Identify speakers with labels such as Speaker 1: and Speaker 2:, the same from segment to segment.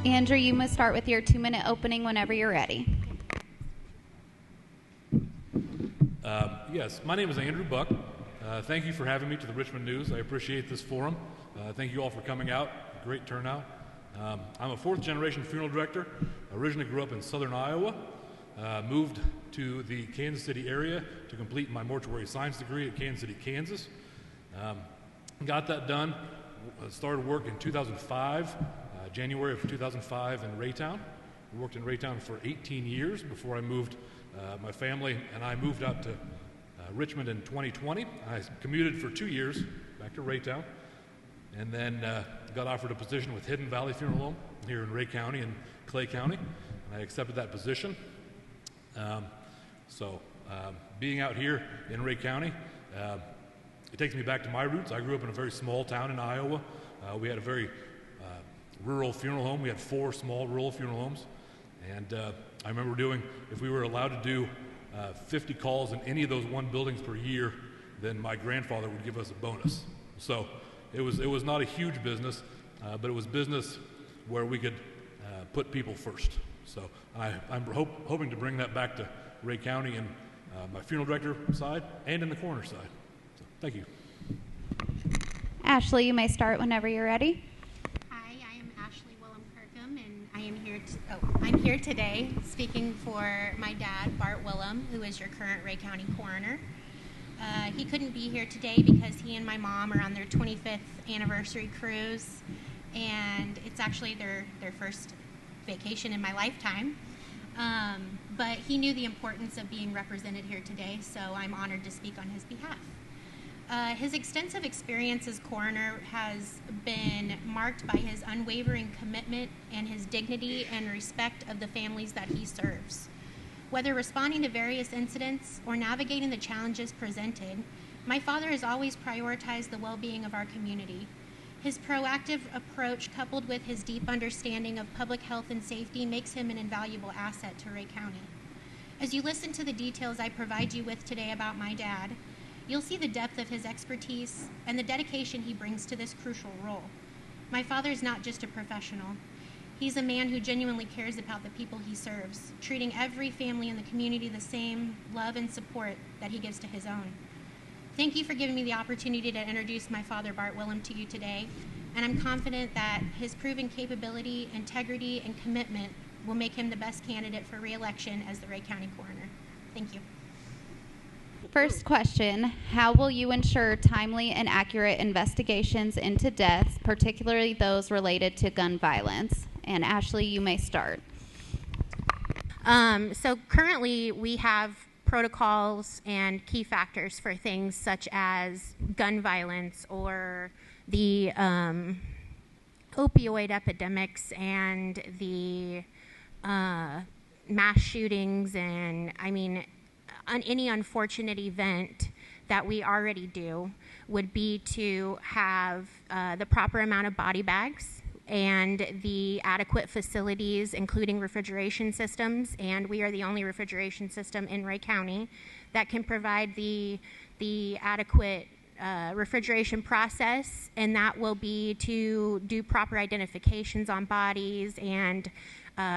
Speaker 1: Andrew, you must start with your 2-minute opening whenever you're ready.
Speaker 2: Yes, my name is Andrew Buck. Thank you for having me to the Richmond News. I appreciate this forum. Thank you all for coming out. Great turnout. I'm a fourth-generation funeral director. Originally grew up in southern Iowa. Moved to the Kansas City area to complete my mortuary science degree at Kansas City, Kansas. Got that done. Started work in 2005, January of 2005 in Raytown. Worked in Raytown for 18 years before I moved. My family and I moved out to Richmond in 2020. I commuted for 2 years back to Raytown, and then got offered a position with Hidden Valley Funeral Home here in Ray County and Clay County. And I accepted that position. Being out here in Ray County, it takes me back to my roots. I grew up in a very small town in Iowa. We had a very rural funeral home. We had 4 small rural funeral homes. And I remember doing, if we were allowed to do 50 calls in any of those 1 buildings per year, then my grandfather would give us a bonus. So it was not a huge business, but it was business where we could put people first. So I'm hoping to bring that back to Ray County and my funeral director side and in the coroner side. So thank you.
Speaker 1: Ashley, you may start whenever you're ready.
Speaker 3: Hi, I am Ashlee Willim-Kirkham, and I am I'm here today speaking for my dad, Bart Willim, who is your current Ray County coroner. He couldn't be here today because he and my mom are on their 25th anniversary cruise, and it's actually their first vacation in my lifetime. But he knew the importance of being represented here today, so I'm honored to speak on his behalf. His extensive experience as coroner has been marked by his unwavering commitment and his dignity and respect of the families that he serves. Whether responding to various incidents or navigating the challenges presented, my father has always prioritized the well-being of our community. His proactive approach, coupled with his deep understanding of public health and safety, makes him an invaluable asset to Ray County. As you listen to the details I provide you with today about my dad, you'll see the depth of his expertise and the dedication he brings to this crucial role. My father is not just a professional. He's a man who genuinely cares about the people he serves, treating every family in the community the same love and support that he gives to his own. Thank you for giving me the opportunity to introduce my father, Bart Willim, to you today, and I'm confident that his proven capability, integrity, and commitment will make him the best candidate for re-election as the Ray County coroner. Thank you.
Speaker 1: First question, how will you ensure timely and accurate investigations into deaths, particularly those related to gun violence? And Ashley, you may start.
Speaker 3: So currently we have protocols and key factors for things such as gun violence or the opioid epidemics and the mass shootings, and on any unfortunate event that we already do would be to have the proper amount of body bags and the adequate facilities, including refrigeration systems, and we are the only refrigeration system in Ray County that can provide the adequate refrigeration process, and that will be to do proper identifications on bodies and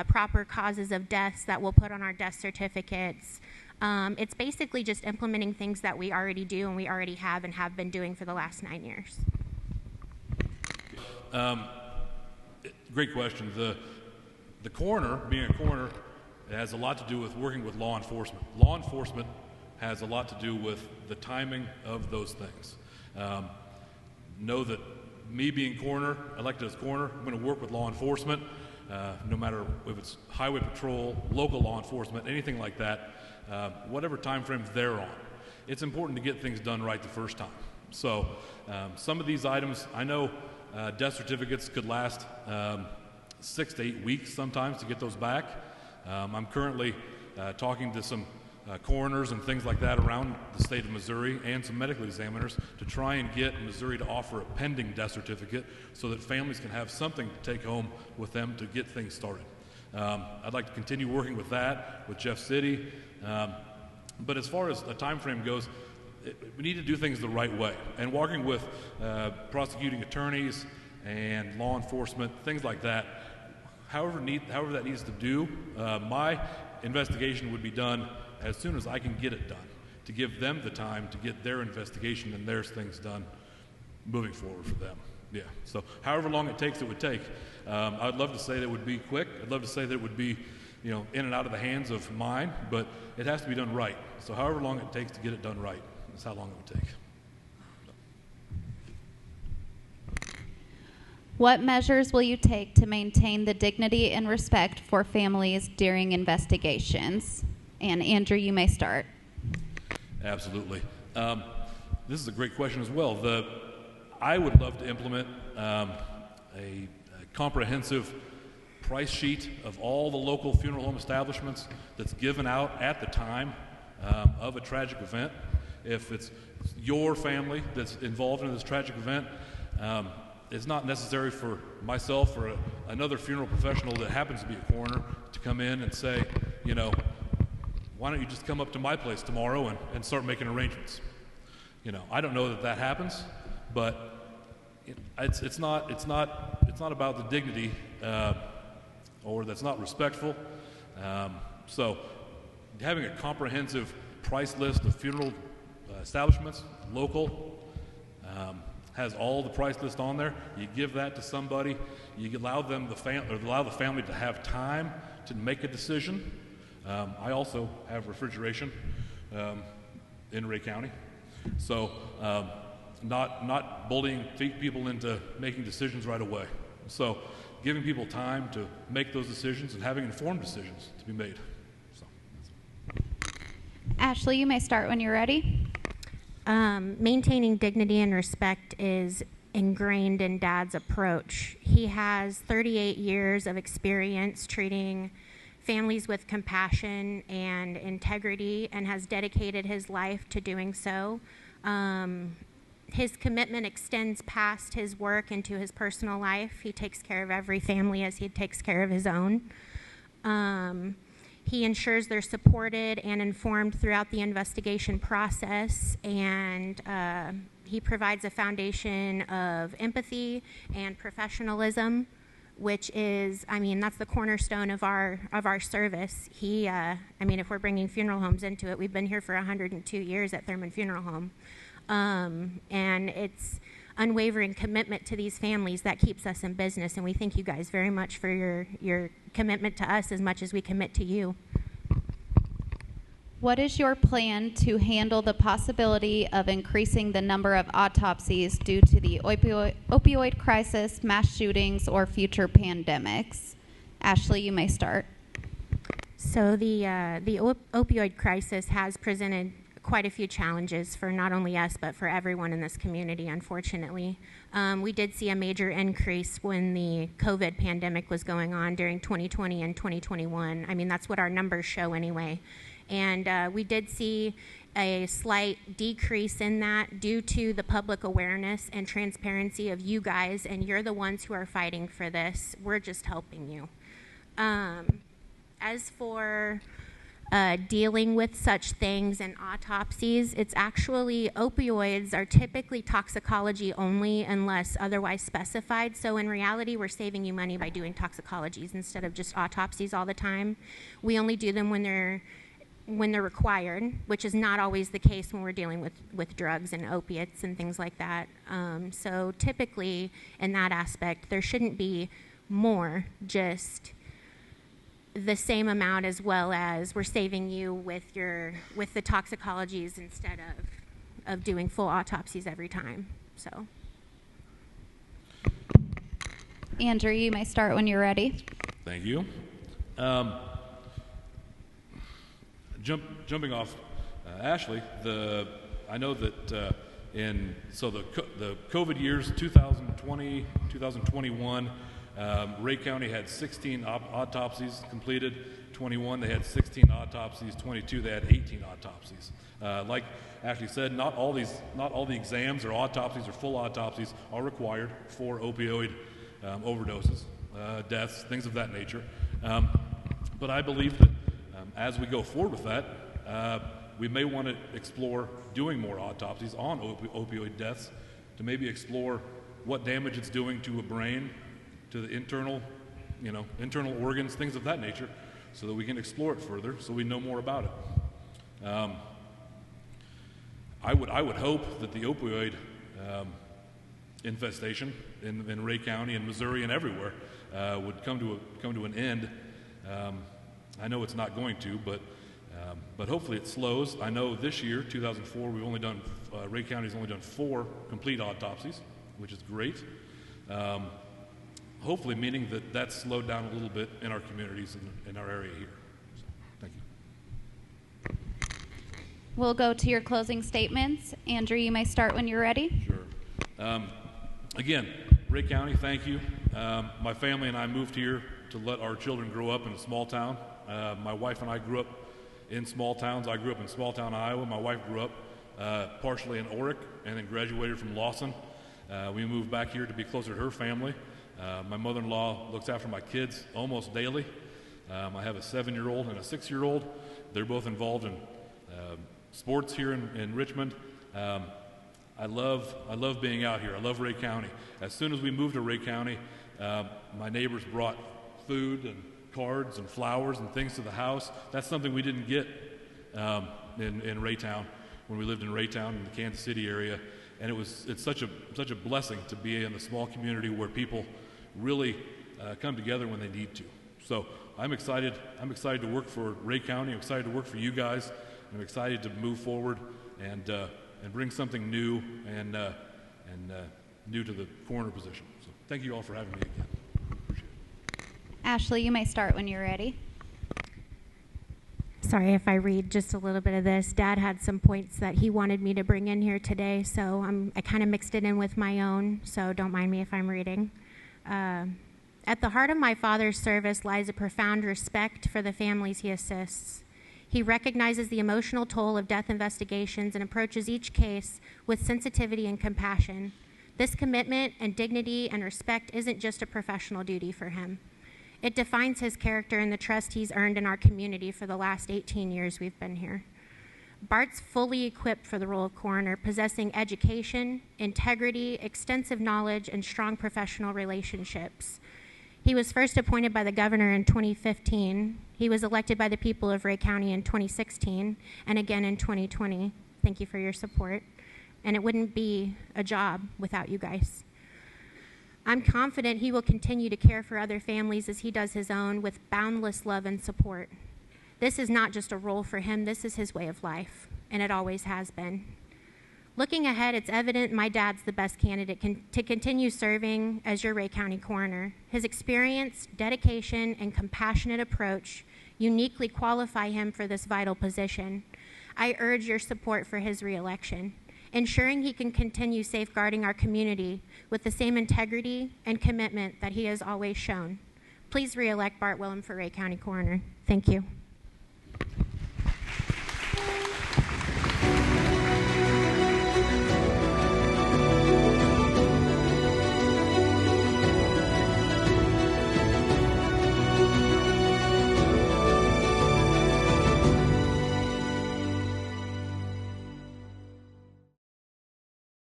Speaker 3: proper causes of deaths that we'll put on our death certificates. It's basically just implementing things that we already do and we already have and have been doing for the last 9 years.
Speaker 2: Great question. The coroner, being a coroner, has a lot to do with working with law enforcement. Law enforcement has a lot to do with the timing of those things. Know that me being coroner, elected as coroner, I'm going to work with law enforcement, no matter if it's highway patrol, local law enforcement, anything like that, whatever time frame they're on. It's important to get things done right the first time. So some of these items, I know death certificates could last 6 to 8 weeks sometimes to get those back. I'm currently talking to some coroners and things like that around the state of Missouri and some medical examiners to try and get Missouri to offer a pending death certificate so that families can have something to take home with them to get things started. I'd like to continue working with that, with Jeff City. But as far as a time frame goes, we need to do things the right way. And working with prosecuting attorneys and law enforcement, things like that, however that needs to do, my investigation would be done as soon as I can get it done, to give them the time to get their investigation and their things done moving forward for them. Yeah, so however long it takes, it would take. I'd love to say that it would be quick. I'd love to say that it would be, you know, in and out of the hands of mine, but it has to be done right. So however long it takes to get it done right, that's how long it would take.
Speaker 1: What measures will you take to maintain the dignity and respect for families during investigations? And Andrew, you may start.
Speaker 2: Absolutely. This is a great question as well. I would love to implement a comprehensive price sheet of all the local funeral home establishments that's given out at the time of a tragic event. If it's your family that's involved in this tragic event, it's not necessary for myself or another funeral professional that happens to be a coroner to come in and say, you know, why don't you just come up to my place tomorrow and start making arrangements? You know, I don't know that that happens, but it's not about the dignity, or that's not respectful. So having a comprehensive price list of funeral establishments, local, has all the price list on there. You give that to somebody. You allow the family to have time to make a decision. I also have refrigeration in Ray County, so not bullying people into making decisions right away. So giving people time to make those decisions and having informed decisions to be made. So.
Speaker 1: Ashley, you may start when you're ready.
Speaker 3: Maintaining dignity and respect is ingrained in Dad's approach. He has 38 years of experience treating families with compassion and integrity and has dedicated his life to doing so. His commitment extends past his work into his personal life. He takes care of every family as he takes care of his own. He ensures they're supported and informed throughout the investigation process, and he provides a foundation of empathy and professionalism, which is, I mean, that's the cornerstone of our service. If we're bringing funeral homes into it, we've been here for 102 years at Thurman Funeral Home, and it's unwavering commitment to these families that keeps us in business, and we thank you guys very much for your commitment to us as much as we commit to you.
Speaker 1: What is your plan to handle the possibility of increasing the number of autopsies due to the opioid crisis, mass shootings, or future pandemics? Ashley, you may start.
Speaker 3: So the opioid crisis has presented quite a few challenges for not only us, but for everyone in this community, unfortunately. We did see a major increase when the COVID pandemic was going on during 2020 and 2021. I mean, that's what our numbers show anyway. And we did see a slight decrease in that due to the public awareness and transparency of you guys, and you're the ones who are fighting for this. We're just helping you. As for dealing with such things and autopsies, it's actually, opioids are typically toxicology only unless otherwise specified. So in reality, we're saving you money by doing toxicologies instead of just autopsies all the time. We only do them when they're required, which is not always the case when we're dealing with drugs and opiates and things like that. So typically in that aspect, there shouldn't be more, just the same amount, as well as we're saving you with the toxicologies instead of doing full autopsies every time. So,
Speaker 1: Andrew, you may start when you're ready.
Speaker 2: Thank you. Jumping off Ashley, I know that the COVID years 2020, 2021. Ray County had 16 autopsies completed. 21, they had 16 autopsies. 22, they had 18 autopsies. Like Ashley said, not all the exams or autopsies or full autopsies are required for opioid overdoses, deaths, things of that nature. But I believe that as we go forward with that, we may want to explore doing more autopsies on opioid deaths to maybe explore what damage it's doing to a brain, to the internal internal organs, things of that nature, so that we can explore it further, so we know more about it. I would hope that the opioid infestation in Ray County and Missouri and everywhere would come to an end. I know it's not going to, but hopefully it slows. I know this year, 2004, Ray County's only done 4 complete autopsies, which is great. Hopefully meaning that that's slowed down a little bit in our communities in our area here. So, thank you.
Speaker 1: We'll go to your closing statements. Andrew, you may start when you're ready.
Speaker 2: Sure. Again, Ray County, thank you. My family and I moved here to let our children grow up in a small town. My wife and I grew up in small towns. I grew up in small town Iowa. My wife grew up partially in Orick and then graduated from Lawson. We moved back here to be closer to her family. My mother-in-law looks after my kids almost daily. I have a 7-year-old and a 6-year-old. They're both involved in sports here in Richmond. I love being out here. I love Ray County. As soon as we moved to Ray County, my neighbors brought food and cards and flowers and things to the house. That's something we didn't get in Raytown when we lived in Raytown in the Kansas City area. And it's such a blessing to be in a small community where people really come together when they need to. So I'm excited to work for Ray County. I'm excited to work for you guys. I'm excited to move forward and bring something new and new to the coroner position. So thank you all for having me again. Appreciate it.
Speaker 1: Ashley, you may start when you're ready.
Speaker 4: Sorry if I read just a little bit of this. Dad had some points that he wanted me to bring in here today, so I kind of mixed it in with my own, so don't mind me if I'm reading. At the heart of my father's service lies a profound respect for the families he assists. He recognizes the emotional toll of death investigations and approaches each case with sensitivity and compassion. This commitment and dignity and respect isn't just a professional duty for him. It defines his character and the trust he's earned in our community for the last 18 years we've been here. Bart's fully equipped for the role of coroner, possessing education, integrity, extensive knowledge, and strong professional relationships. He was first appointed by the governor in 2015. He was elected by the people of Ray County in 2016, and again in 2020. Thank you for your support. And it wouldn't be a job without you guys. I'm confident he will continue to care for other families as he does his own with boundless love and support. This is not just a role for him, this is his way of life, and it always has been. Looking ahead, it's evident my dad's the best candidate to continue serving as your Ray County coroner. His experience, dedication, and compassionate approach uniquely qualify him for this vital position. I urge your support for his reelection, ensuring he can continue safeguarding our community with the same integrity and commitment that he has always shown. Please reelect Bart Willim for Ray County Coroner. Thank you.